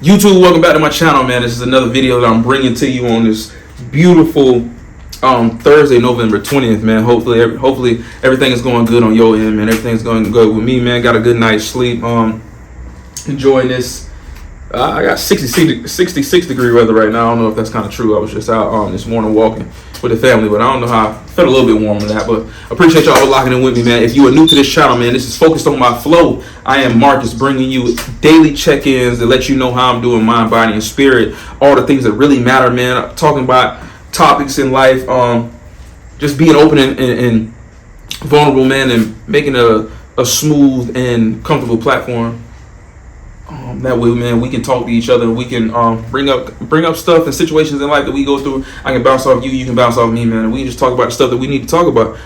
YouTube, welcome back to my channel, man. This is another video that I'm bringing to you on this beautiful Thursday, November 20th, man. Hopefully everything is going good on your end, man. Everything's going good with me, man. Got a good night's sleep. Enjoying this. I got 66 degree weather right now. I don't know if that's kind of true. I was just out this morning walking with the family, but I don't know how. I felt a little bit warm than that, but appreciate y'all locking in with me, man. If you are new to this channel, man, this is Focused on My Flow. I am Marcus, bringing you daily check-ins to let you know how I'm doing, mind, body, and spirit. All the things that really matter, man. Talking about topics in life, just being open and vulnerable, man, and making a smooth and comfortable platform. That way, man, we can talk to each other. We can bring up stuff and situations in life that we go through. I can bounce off you, you can bounce off me, man. And we can just talk about the stuff that we need to talk about.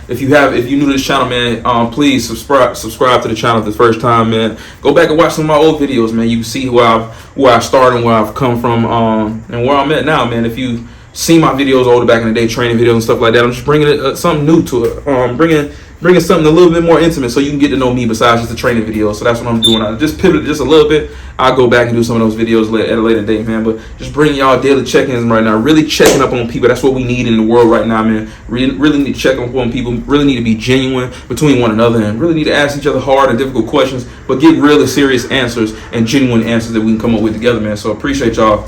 If you're new to this channel, man, please subscribe to the channel the first time, man. Go back and watch some of my old videos, man. You can see where I started and where I've come from, and where I'm at now, man. If you see my videos older back in the day, training videos and stuff like that, I'm just bringing something new to it. Bringing something a little bit more intimate so you can get to know me besides just the training video. So that's what I'm doing. I just pivoted just a little bit. I'll go back and do some of those videos at a later date, man. But just bringing y'all daily check-ins right now. Really checking up on people. That's what we need in the world right now, man. Really need to check up on people. Really need to be genuine between one another. And really need to ask each other hard and difficult questions. But get really serious answers and genuine answers that we can come up with together, man. So appreciate y'all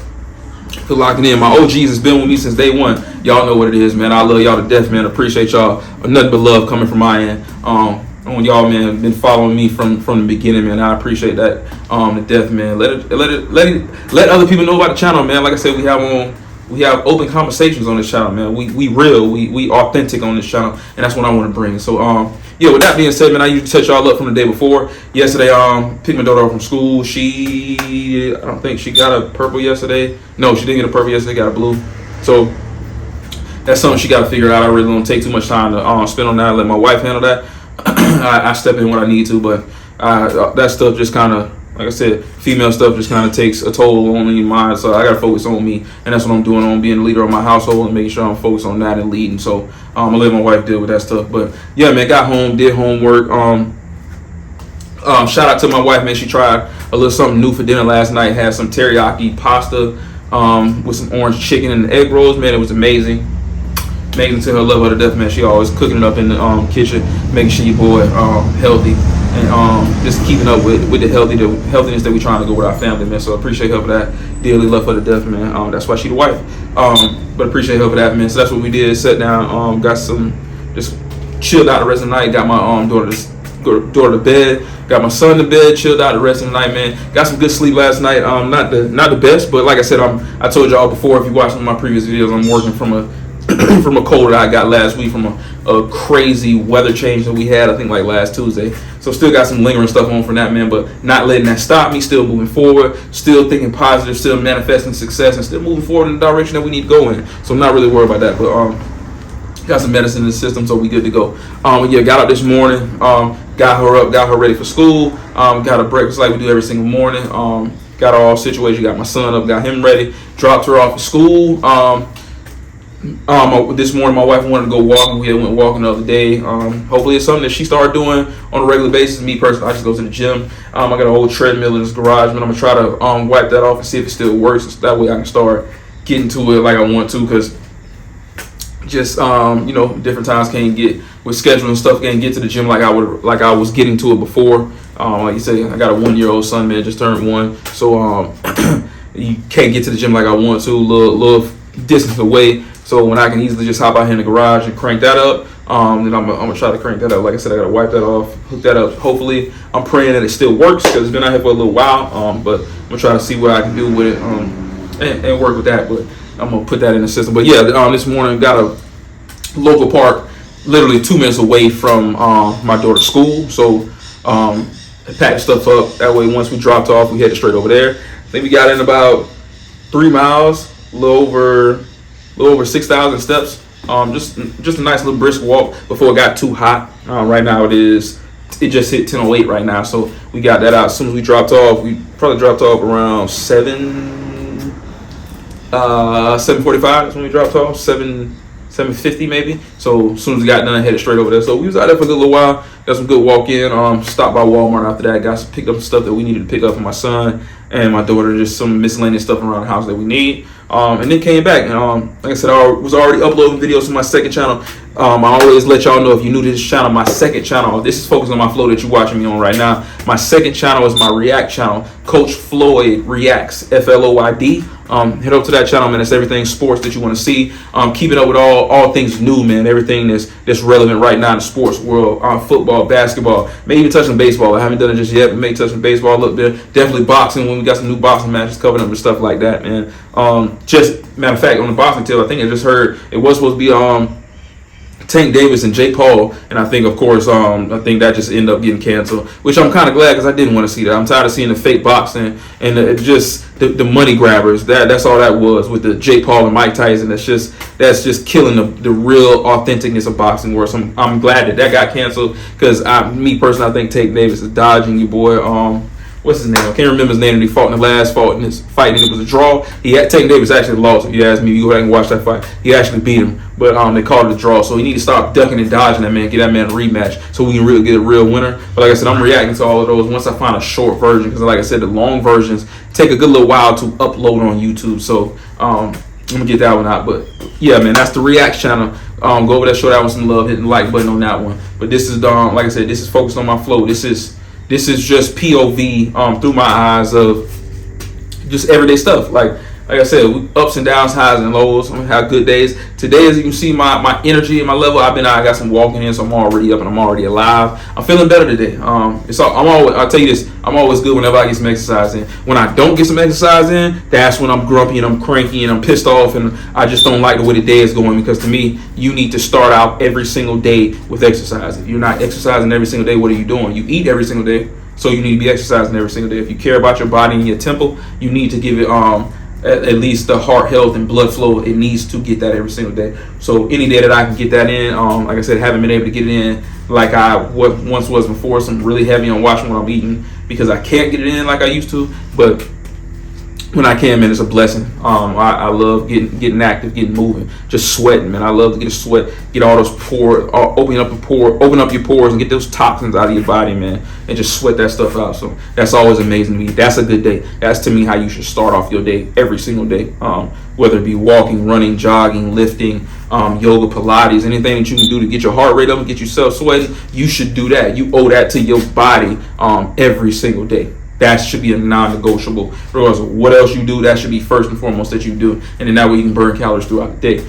for locking in. My OGs has been with me since day one. Y'all know what it is, man. I love y'all to death, man. Appreciate y'all. Nothing but love coming from my end. On y'all, man, been following me from the beginning, man. I appreciate that to death, man. Let other people know about the channel, man. Like I said, we have open conversations on this channel, man. We real, we authentic on this channel, and that's what I want to bring. So yeah, with that being said, man, I usually touch y'all up from the day before. Yesterday, picked my daughter up from school. I don't think she got a purple yesterday. No, she didn't get a purple yesterday, got a blue. So that's something she got to figure out. I really don't take too much time to spend on that. Let my wife handle that. I step in when I need to, but that stuff just kind of, like I said, female stuff just kind of takes a toll on your mind. So I got to focus on me, and that's what I'm doing, on being the leader of my household and making sure I'm focused on that and leading. So I'm gonna let my wife deal with that stuff. But yeah, man, got home, did homework. Shout out to my wife, man. She tried a little something new for dinner last night. Had some teriyaki pasta with some orange chicken and egg rolls, man. It was amazing. Amazing to her, love her to death, man. She always cooking it up in the kitchen, making sure your boy healthy, and just keeping up with the healthiness that we trying to go with our family, man. So appreciate her for that. Dearly love her to death, man. That's why she the wife. But appreciate her for that, man. So that's what we did. Sat down, got some, just chilled out the rest of the night. Got my daughter to bed. Got my son to bed. Chilled out the rest of the night, man. Got some good sleep last night. Not the best, but like I said, I told y'all before, if you watched some of my previous videos, I'm working from a from a cold that I got last week from a crazy weather change that we had, I think like last Tuesday. So still got some lingering stuff on from that, man, but not letting that stop me. Still moving forward, still thinking positive, still manifesting success, and still moving forward in the direction that we need to go in. So I'm not really worried about that, but got some medicine in the system, so we good to go. Yeah, got up this morning, got her up, got her ready for school, got her breakfast like we do every single morning, got her all situated, got my son up, got him ready, dropped her off at school. This morning my wife wanted to go walking. We went walking the other day. Hopefully it's something that she started doing on a regular basis. Me personally, I just go to the gym. I got an old treadmill in this garage, but I'm gonna try to wipe that off and see if it still works. That way I can start getting to it like I want to, because just different times can't get with scheduling stuff, can't get to the gym like I was getting to it before. Like you say, I got a 1-year-old son, man, just turned 1, so you can't get to the gym like I want to. Little distance away. So when I can easily just hop out here in the garage and crank that up, then I'm gonna try to crank that up. Like I said, I gotta wipe that off, hook that up. Hopefully, I'm praying that it still works, because it's been out here for a little while. But I'm gonna try to see what I can do with it and work with that. But I'm gonna put that in the system. But yeah, this morning got a local park, literally 2 minutes away from my daughter's school. So packed stuff up. That way, once we dropped off, we headed straight over there. I think we got in about 3 miles, a little over 6,000 steps. Just a nice little brisk walk before it got too hot. Right now it just hit 10:08 right now, so we got that out as soon as we dropped off. We probably dropped off around 7:45. That's when we dropped off. 7 750 maybe. So as soon as we got done, headed straight over there. So we was out there for a good little while. Got some good walk in. Stopped by Walmart after that. Picked up some stuff that we needed to pick up for my son and my daughter. Just some miscellaneous stuff around the house that we need. And then came back. And like I said, I was already uploading videos to my second channel. I always let y'all know, if you're new to this channel, my second channel, this is focused on my flow that you're watching me on right now. My second channel is my React channel, Coach Floyd Reacts, FLOID. Head over to that channel, man. That's everything sports that you want to see. Keeping up with all things new, man. Everything that's relevant right now in the sports world. Football, basketball, maybe even touching baseball. I haven't done it just yet, but maybe touching baseball a little bit. Definitely boxing when we got some new boxing matches coming up and stuff like that, man. Just matter of fact, on the boxing tip, I think I just heard it was supposed to be Tank Davis and Jake Paul, and I think, of course, I think that just ended up getting canceled, which I'm kind of glad, because I didn't want to see that. I'm tired of seeing the fake boxing and the money grabbers. That's all that was with the Jake Paul and Mike Tyson. That's just killing the real authenticness of boxing. Where I'm glad that got canceled, because me personally, I think Tank Davis is dodging you, boy. What's his name? I can't remember his name. And he fought in the last fight, and it was a draw. Tank Davis actually lost. If you ask me, you go back and watch that fight. He actually beat him, but they called it a draw. So he need to stop ducking and dodging that man. Get that man a rematch so we can really get a real winner. But like I said, I'm reacting to all of those once I find a short version, because like I said, the long versions take a good little while to upload on YouTube. So I'm gonna get that one out. But yeah, man, that's the React channel. Go over there, show that one some love, hit the like button on that one. But this is like I said, this is focused on my flow. This is just POV through my eyes of just everyday stuff. Like I said, ups and downs, highs and lows. I'm gonna have good days. Today, as you can see, my energy and my level. I got some walking in, so I'm already up and I'm already alive. I'm feeling better today. I'll tell you this. I'm always good whenever I get some exercise in. When I don't get some exercise in, that's when I'm grumpy and I'm cranky and I'm pissed off, and I just don't like the way the day is going. Because to me, you need to start out every single day with exercise. If you're not exercising every single day, what are you doing? You eat every single day, so you need to be exercising every single day. If you care about your body and your temple, you need to give it at least the heart health and blood flow. It needs to get that every single day. So any day that I can get that in, like I said, haven't been able to get it in like I once was before. So I'm really heavy on watching what I'm eating, because I can't get it in like I used to. But when I can, man, it's a blessing. I love getting active, getting moving, just sweating, man. I love to get a sweat, get all those pores, open up your pores and get those toxins out of your body, man, and just sweat that stuff out. So that's always amazing to me. That's a good day. That's to me how you should start off your day, every single day. Whether it be walking, running, jogging, lifting, yoga, Pilates, anything that you can do to get your heart rate up and get yourself sweating, you should do that. You owe that to your body every single day. That should be a non-negotiable. Regardless of what else you do, that should be first and foremost that you do. And then that way you can burn calories throughout the day.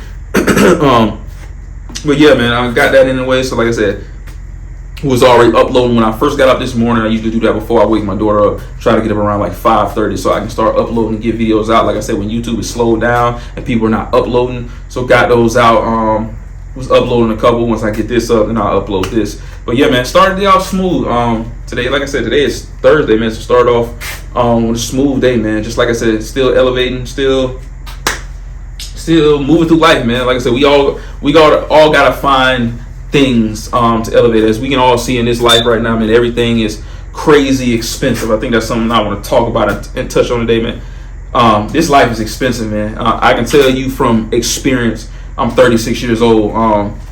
But yeah, man, I got that in the way. So like I said, was already uploading when I first got up this morning. I usually do that before I wake my daughter up. Try to get up around like 5:30 so I can start uploading and get videos out. Like I said, when YouTube is slowed down and people are not uploading. So got those out. Was uploading a couple. Once I get this up, then I'll upload this. But yeah, man, started the off smooth. Today, like I said, today is Thursday, man. So start off with a smooth day, man. Just like I said, still elevating, still moving through life, man. Like I said, we all gotta find things to elevate us. We can all see in this life right now, man. Everything is crazy expensive. I think that's something I want to talk about and touch on today, man. This life is expensive, man. I can tell you from experience. I'm 36 years old.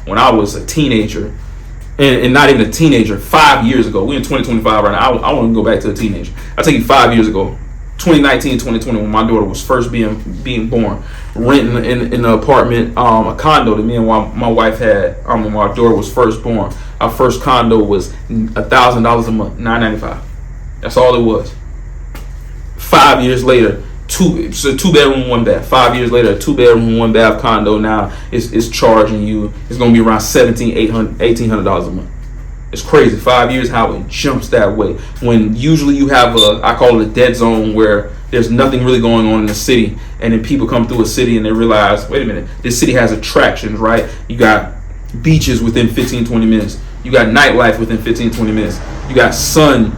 When I was a teenager, and not even a teenager, 5 years ago. We're in 2025 right now. I want to go back to a teenager. I take you 5 years ago, 2019, 2020, when my daughter was first being born, renting in an apartment, a condo that me and my wife had when my daughter was first born. Our first condo was $1,000 a month, $995. That's all it was. 5 years later, it's a 2-bedroom, 1 bath. 5 years later, a 2-bedroom, 1 bath condo now is charging you. It's gonna be around $1,800 a month. It's crazy. 5 years, how it jumps that way. When usually you have I call it a dead zone, where there's nothing really going on in the city, and then people come through a city and they realize, wait a minute, this city has attractions, right? You got beaches within 15, 20 minutes. You got nightlife within 15, 20 minutes. You got sun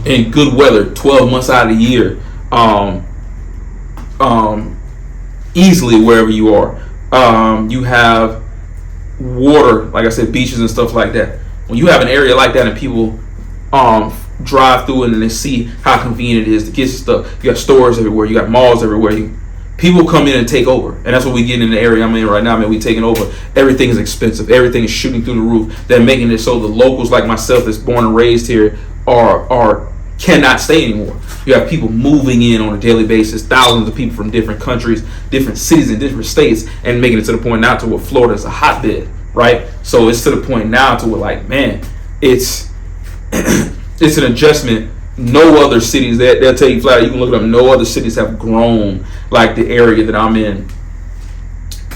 and good weather 12 months out of the year. Easily wherever you are. You have water, like I said, beaches and stuff like that. When you have an area like that and people drive through it and they see how convenient it is to get stuff, you got stores everywhere, you got malls everywhere. People come in and take over, and that's what we get in the area I'm in right now. Man, we taking over. Everything is expensive. Everything is shooting through the roof. They're making it so the locals like myself, that's born and raised here, are cannot stay anymore. You have people moving in on a daily basis, thousands of people from different countries, different cities, and different states, and making it to the point now to where Florida is a hotbed, right? So it's to the point now to where, like, man, it's it's an adjustment. No other cities, they'll tell you flat, you can look it up, no other cities have grown like the area that I'm in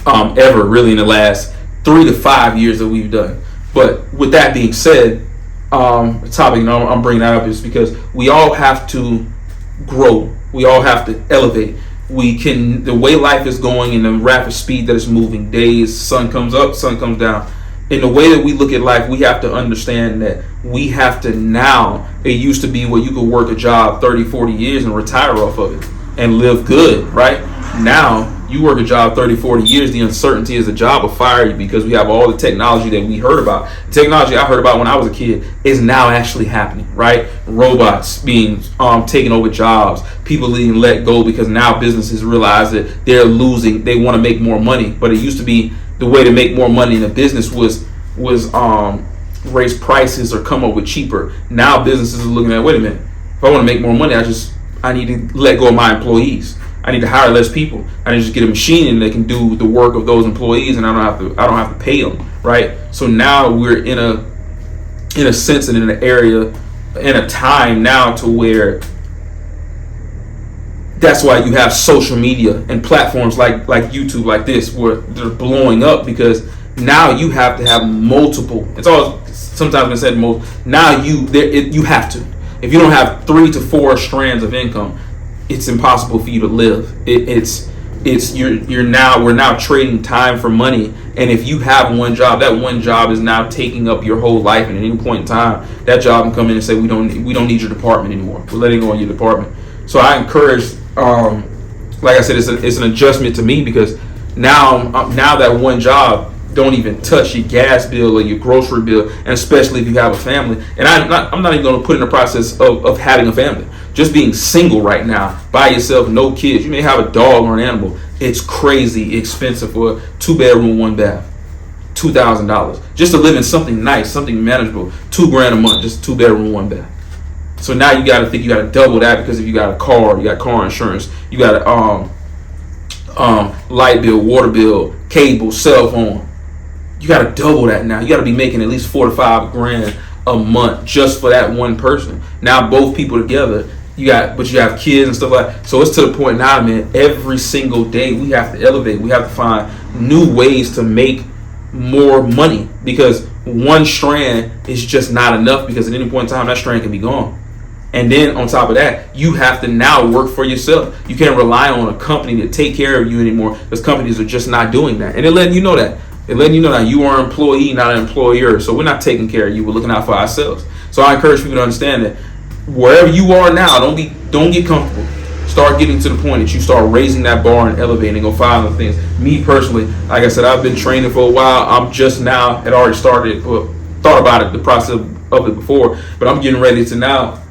ever, really, in the last 3 to 5 years that we've done. But with that being said, the topic, I'm bringing that up is because we all have to grow. We all have to elevate. The way life is going in the rapid speed that it's moving, days, sun comes up, sun comes down. In the way that we look at life, we have to understand that we have to now, it used to be where you could work a job 30, 40 years and retire off of it and live good, right? Now, you work a job 30, 40 years, the uncertainty is the job will fire you because we have all the technology that we heard about. The technology I heard about when I was a kid is now actually happening, right? Robots being taking over jobs, people being let go because now businesses realize that they're losing, they want to make more money. But it used to be the way to make more money in a business was raise prices or come up with cheaper. Now businesses are looking at, wait a minute, if I want to make more money, I need to let go of my employees. I need to hire less people. I need to just get a machine and that can do the work of those employees, and I don't have to pay them, right? So now we're in a sense and in an area, in a time now to where that's why you have social media and platforms like YouTube, like this, where they're blowing up, because now you have to have multiple. It's all sometimes been said now you have to. If you don't have 3 to 4 strands of income, it's impossible for you to live. We're now trading time for money, and if you have one job, that one job is now taking up your whole life, and at any point in time, that job can come in and say, we don't need your department anymore. We're letting go of your department. So I encourage, like I said, it's an adjustment to me, because now that one job don't even touch your gas bill or your grocery bill, and especially if you have a family. And I'm not even going to put in the process of having a family. Just being single right now, by yourself, no kids. You may have a dog or an animal. It's crazy expensive for a 2-bedroom, 1 bath. $2,000 just to live in something nice, something manageable. $2,000 a month, just 2-bedroom, 1 bath. So now you got to think you got to double that, because if you got a car, you got car insurance, you got a light bill, water bill, cable, cell phone. You got to double that now. You got to be making at least $4 to $5 a month just for that one person. Now both people together, but you have kids and stuff like that. So it's to the point now, man, every single day we have to elevate. We have to find new ways to make more money, because one strand is just not enough, because at any point in time that strand can be gone. And then on top of that, you have to now work for yourself. You can't rely on a company to take care of you anymore, because companies are just not doing that. And they're letting you know that. They're letting you know that you are an employee, not an employer. So we're not taking care of you. We're looking out for ourselves. So I encourage people to understand that wherever you are now, don't get comfortable. Start getting to the point that you start raising that bar and elevating and go find other things. Me personally, like I said, I've been training for a while. I'm just now had already started, thought about it, the process of it before, but I'm getting ready to now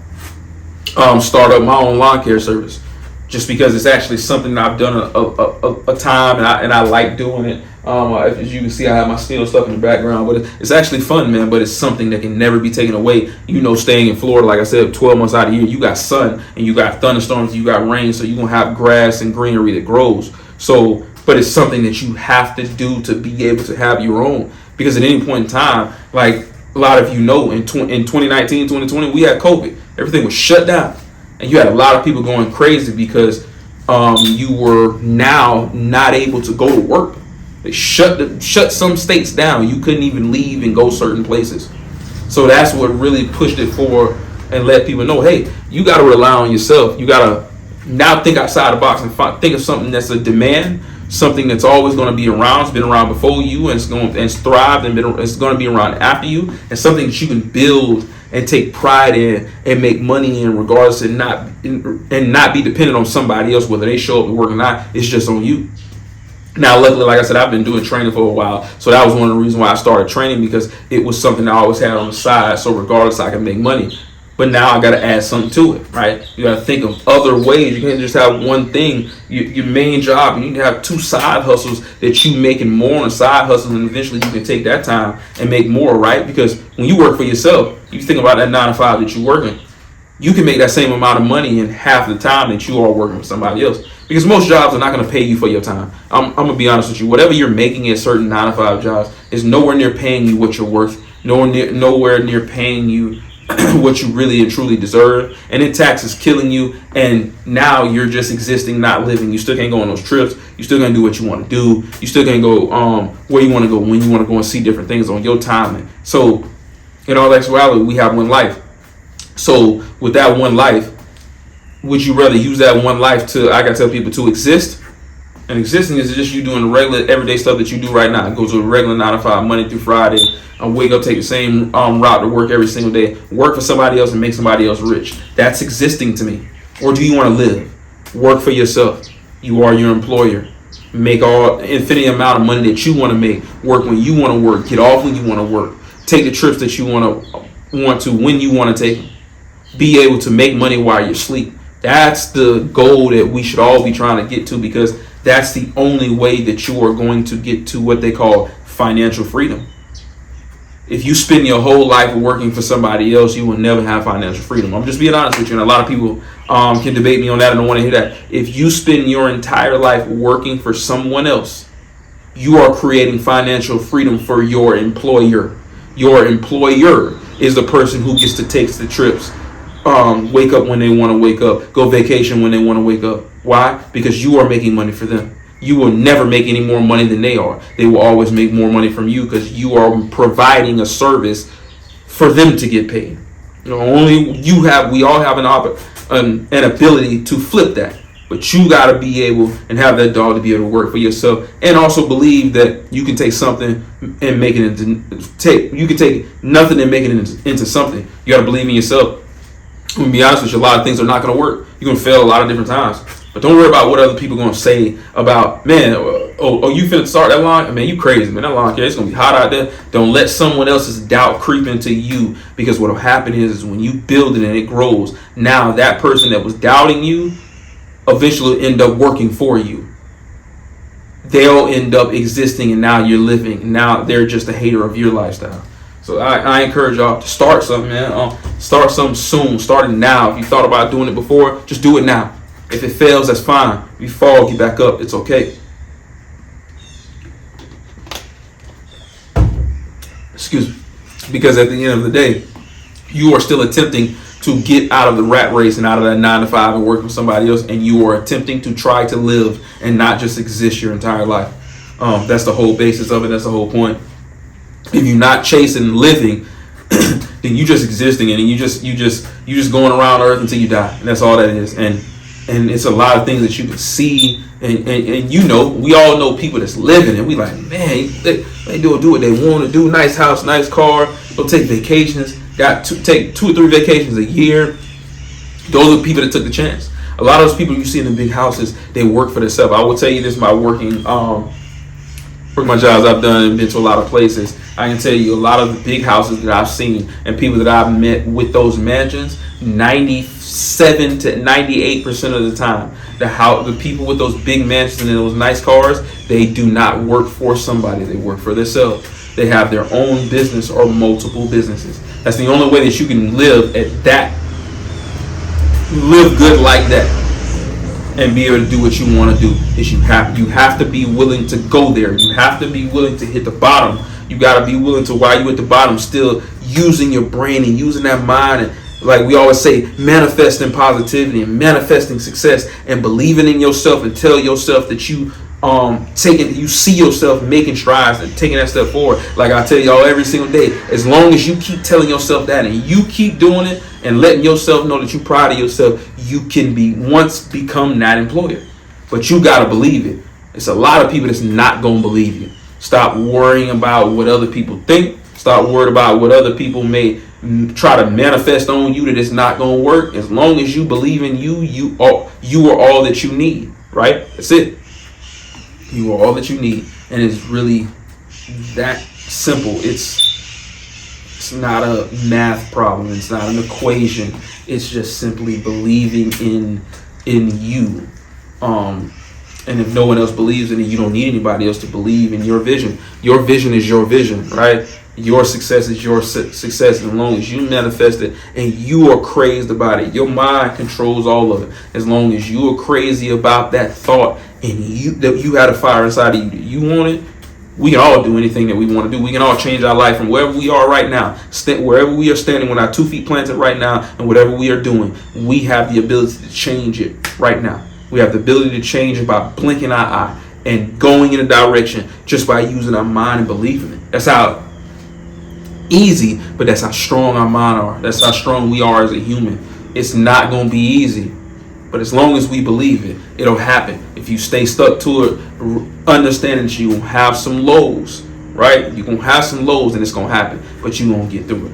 start up my own lawn care service, just because it's actually something that I've done a time, and I like doing it. As you can see, I have my steel stuff in the background, but it's actually fun, man. But it's something that can never be taken away. Staying in Florida, like I said, 12 months out of the year, you got sun and you got thunderstorms, you got rain, so you're gonna have grass and greenery that grows. So, but it's something that you have to do to be able to have your own, because at any point in time, like a lot of in 2019, 2020, we had COVID. Everything was shut down, and you had a lot of people going crazy because you were now not able to go to work. They shut some states down. You couldn't even leave and go certain places. So that's what really pushed it forward and let people know, hey, you got to rely on yourself. You got to now think outside the box and think of something that's a demand, something that's always going to be around. It's been around before you, and it's thrived, and it's going to be around after you, and something that you can build and take pride in and make money in, regardless, and not be dependent on somebody else, whether they show up to work or not. It's just on you. Now, luckily, like I said, I've been doing training for a while, so that was one of the reasons why I started training, because it was something I always had on the side. So regardless, I can make money. but now I got to add something to it, right? You got to think of other ways. You can't just have one thing, your main job. You need to have two side hustles that you making more on a side hustle, and eventually you can take that time and make more, right? Because when you work for yourself, you think about that 9 to 5 that you're working, you can make that same amount of money in half the time that you are working with somebody else. Because most jobs are not going to pay you for your time. I'm going to be honest with you. Whatever you're making at certain 9 to 5 jobs is nowhere near paying you what you're worth. Nowhere near paying you what you really and truly deserve. And then tax is killing you. And now you're just existing, not living. You still can't go on those trips. You still can't do what you want to do. You still can't go where you want to go, when you want to go and see different things on your timing. So in all actuality, we have one life. So with that one life, would you rather use that one life to, I gotta tell people, to exist? And existing is just you doing the regular everyday stuff that you do right now. Go to a regular 9 to 5, Monday through Friday. Wake up, take the same route to work every single day. Work for somebody else and make somebody else rich. That's existing to me. Or do you want to live? Work for yourself. You are your employer. Make all infinite amount of money that you want to make. Work when you want to work. Get off when you want to work. Take the trips that you want to when you want to take them. Be able to make money while you sleep. That's the goal that we should all be trying to get to, because that's the only way that you are going to get to what they call financial freedom. If you spend your whole life working for somebody else, you will never have financial freedom. I'm just being honest with you, and a lot of people can debate me on that and don't want to hear that. If you spend your entire life working for someone else, you are creating financial freedom for your employer. Your employer is the person who gets to take the trips, wake up when they want to wake up, go vacation when they want to wake up. Why? Because you are making money for them. You will never make any more money than they are. They will always make more money from you because you are providing a service for them to get paid. We all have an ability to flip that. But you got to be able and have that dog to be able to work for yourself, and also believe that you can take something and make it you can take nothing and make it into something. You got to believe in yourself. I'm gonna be honest with you, a lot of things are not going to work. You're going to fail a lot of different times. But don't worry about what other people are going to say about, man, you finna start that lawn? Man, you crazy, man. That lawn care, it's going to be hot out there. Don't let someone else's doubt creep into you, because what will happen is when you build it and it grows, now that person that was doubting you eventually end up working for you. They'll end up existing, and now you're living. Now they're just a hater of your lifestyle. So I encourage y'all to start something, man. Start something soon. Start it now. If you thought about doing it before, just do it now. If it fails, that's fine. If you fall, get back up. It's okay. Excuse me. Because at the end of the day, you are still attempting to get out of the rat race and out of that 9 to 5 and work with somebody else, and you are attempting to try to live and not just exist your entire life. That's the whole basis of it. That's the whole point. If you're not chasing living, then you just existing, and you just going around Earth until you die, and that's all that is. And it's a lot of things that you can see, and we all know people that's living, and we like, man, they do what they want to do. Nice house, nice car, go take vacations. Got to take 2 or 3 vacations a year. Those are the people that took the chance. A lot of those people you see in the big houses, they work for themselves. I will tell you this by working my jobs I've done and been to a lot of places. I can tell you a lot of the big houses that I've seen and people that I've met with those mansions, 97 to 98% of the time, the people with those big mansions and those nice cars, they do not work for somebody. They work for themselves. They have their own business or multiple businesses. That's the only way that you can live good like that, and be able to do what you want to do. Is you have to be willing to go there. You have to be willing to hit the bottom. You got to be willing to, while you at the bottom, still using your brain and using that mind, and like we always say, manifesting positivity and manifesting success and believing in yourself, and tell yourself that you see yourself making strides and taking that step forward. Like I tell y'all every single day, as long as you keep telling yourself that and you keep doing it and letting yourself know that you're proud of yourself, you can become that employer. But you got to believe it. It's a lot of people that's not going to believe you. Stop worrying about what other people think. Stop worrying about what other people may try to manifest on you that it's not going to work. As long as you believe in you are all that you need, right? That's it. You are all that you need, and it's really that simple. It's It's not a math problem. It's not an equation. It's just simply believing in you. And if no one else believes in it, you don't need anybody else to believe in your vision. Your vision is your vision, right? Your success is your success as long as you manifest it and you are crazed about it. Your mind controls all of it. As long as you are crazy about that thought and you had a fire inside of you that you want it, we can all do anything that we want to do. We can all change our life from wherever we are right now, wherever we are standing with our 2 feet planted right now, and whatever we are doing, we have the ability to change it right now. We have the ability to change it by blinking our eye and going in a direction just by using our mind and believing it. That's how easy, but that's how strong our mind are. That's how strong we are as a human. It's not going to be easy, but as long as we believe it, it'll happen. If you stay stuck to it, understanding that you will have some lows, right? You're going to have some lows and it's going to happen, but you're going to get through it.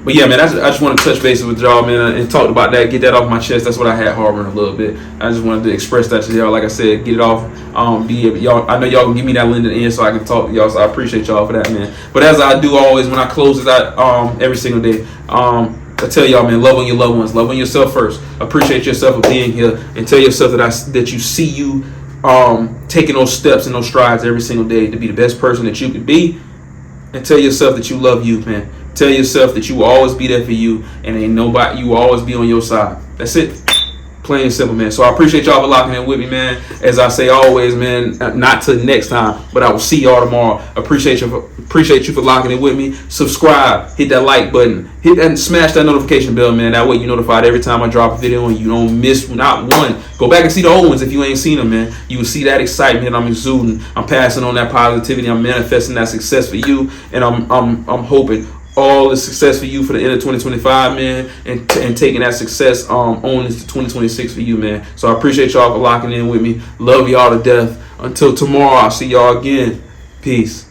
But yeah, man, I just want to touch base with y'all, man, and talk about that, get that off my chest. That's what I had harboring a little bit. I just wanted to express that to y'all. Like I said, get it off. Y'all, I know y'all can give me that link in the end so I can talk to y'all. So I appreciate y'all for that, man. But as I do always when I close this out, every single day, I tell y'all, man, love on your loved ones, love on yourself first. Appreciate yourself for being here, and tell yourself that you see you taking those steps and those strides every single day to be the best person that you could be, and tell yourself that you love you, man. Tell yourself that you will always be there for you, and ain't nobody, you will always be on your side. That's it. Plain and simple, man. So I appreciate y'all for locking in with me, man. As I say always, man, not till next time, but I will see y'all tomorrow. Appreciate you for locking in with me. Subscribe, hit that like button, hit that and smash that notification bell, man. That way you're notified every time I drop a video and you don't miss not one. Go back and see the old ones if you ain't seen them, man. You will see that excitement I'm exuding. I'm passing on that positivity. I'm manifesting that success for you, and I'm hoping all the success for you for the end of 2025, man, and taking that success on into 2026 for you, man. So I appreciate y'all for locking in with me. Love y'all to death. Until tomorrow, I'll see y'all again. Peace.